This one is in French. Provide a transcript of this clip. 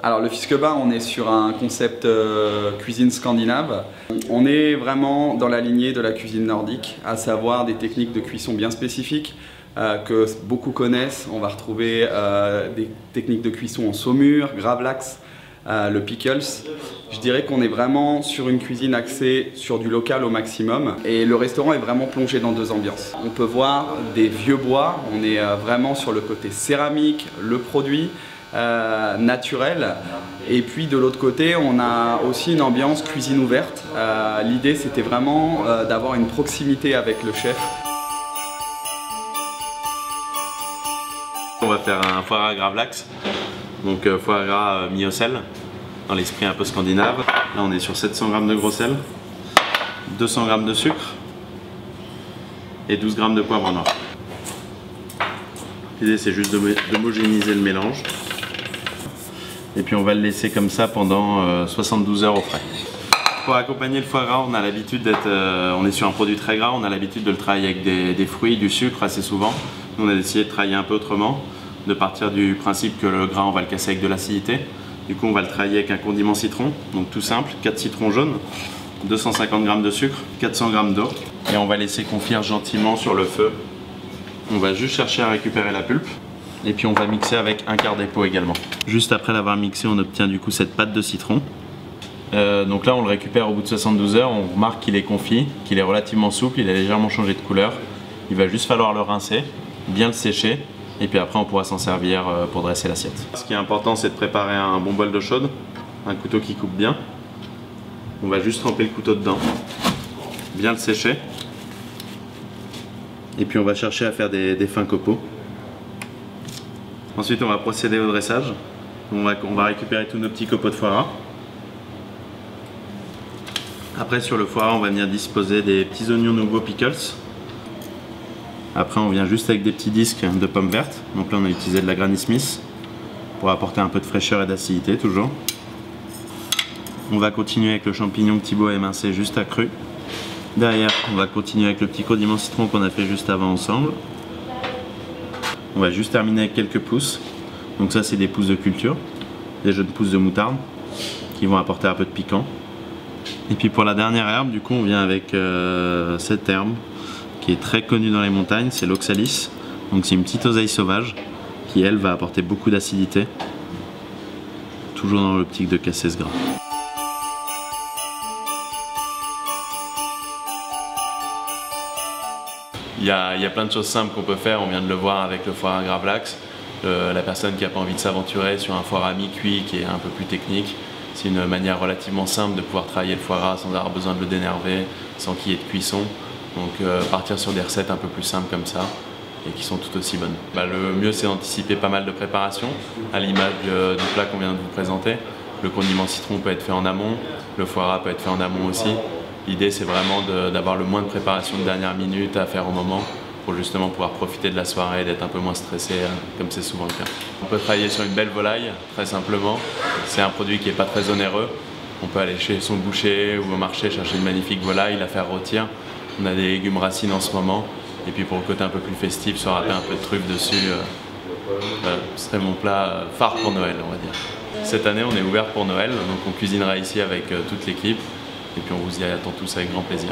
Alors le Fiskebær, on est sur un concept cuisine scandinave. On est vraiment dans la lignée de la cuisine nordique, à savoir des techniques de cuisson bien spécifiques que beaucoup connaissent. On va retrouver des techniques de cuisson en saumure, gravlax, le pickles. Je dirais qu'on est vraiment sur une cuisine axée sur du local au maximum et le restaurant est vraiment plongé dans deux ambiances. On peut voir des vieux bois, on est vraiment sur le côté céramique, le produit naturel, et puis de l'autre côté on a aussi une ambiance cuisine ouverte. L'idée c'était vraiment d'avoir une proximité avec le chef. On va faire un foie gras gravlax, donc foie gras mis au sel, dans l'esprit un peu scandinave. Là on est sur 700 g de gros sel, 200 g de sucre et 12 g de poivre noir. L'idée c'est juste d'homogénéiser le mélange. Et puis on va le laisser comme ça pendant 72 heures au frais. Pour accompagner le foie gras, on a l'habitude d'être, on est sur un produit très gras, on a l'habitude de le travailler avec des fruits, du sucre assez souvent. Nous, on a décidé de travailler un peu autrement, de partir du principe que le gras on va le casser avec de l'acidité. Du coup on va le travailler avec un condiment citron, donc tout simple, 4 citrons jaunes, 250 g de sucre, 400 g d'eau. Et on va laisser confire gentiment sur le feu. On va juste chercher à récupérer la pulpe. Et puis on va mixer avec un quart d'épeau également. Juste après l'avoir mixé, on obtient du coup cette pâte de citron. Donc là on le récupère au bout de 72 heures, on remarque qu'il est confit, qu'il est relativement souple, il a légèrement changé de couleur. Il va juste falloir le rincer, bien le sécher, et puis après on pourra s'en servir pour dresser l'assiette. Ce qui est important c'est de préparer un bon bol d'eau chaude, un couteau qui coupe bien. On va juste tremper le couteau dedans, bien le sécher. Et puis on va chercher à faire des fins copeaux. Ensuite on va procéder au dressage. On va récupérer tous nos petits copeaux de foie gras. Après sur le foie gras on va venir disposer des petits oignons nouveaux pickles. Après on vient juste avec des petits disques de pommes vertes. Donc là on a utilisé de la Granny Smith pour apporter un peu de fraîcheur et d'acidité toujours. On va continuer avec le champignon Thibaut émincé juste à cru. Derrière on va continuer avec le petit condiment citron qu'on a fait juste avant ensemble. On va juste terminer avec quelques pousses. Donc ça c'est des pousses de culture, des jeunes pousses de moutarde qui vont apporter un peu de piquant. Et puis pour la dernière herbe, du coup on vient avec cette herbe qui est très connue dans les montagnes, c'est l'oxalis. Donc c'est une petite oseille sauvage qui elle va apporter beaucoup d'acidité, toujours dans l'optique de casser ce gras. Il y a plein de choses simples qu'on peut faire, on vient de le voir avec le foie gras gravlax. La personne qui n'a pas envie de s'aventurer sur un foie gras mi-cuit qui est un peu plus technique, c'est une manière relativement simple de pouvoir travailler le foie gras sans avoir besoin de le dénerver, sans qu'il y ait de cuisson. Donc partir sur des recettes un peu plus simples comme ça et qui sont tout aussi bonnes. Le mieux c'est d'anticiper pas mal de préparation, à l'image du plat qu'on vient de vous présenter. Le condiment citron peut être fait en amont, le foie gras peut être fait en amont aussi. L'idée c'est vraiment d'avoir le moins de préparation de dernière minute à faire au moment pour justement pouvoir profiter de la soirée et d'être un peu moins stressé comme c'est souvent le cas. On peut travailler sur une belle volaille très simplement, c'est un produit qui n'est pas très onéreux. On peut aller chez son boucher ou au marché chercher une magnifique volaille, la faire rôtir. On a des légumes racines en ce moment et puis pour le côté un peu plus festif, se râper un peu de truffes dessus, ce serait mon plat phare pour Noël on va dire. Cette année on est ouvert pour Noël, donc on cuisinera ici avec toute l'équipe. Et puis on vous y attend tous avec grand plaisir.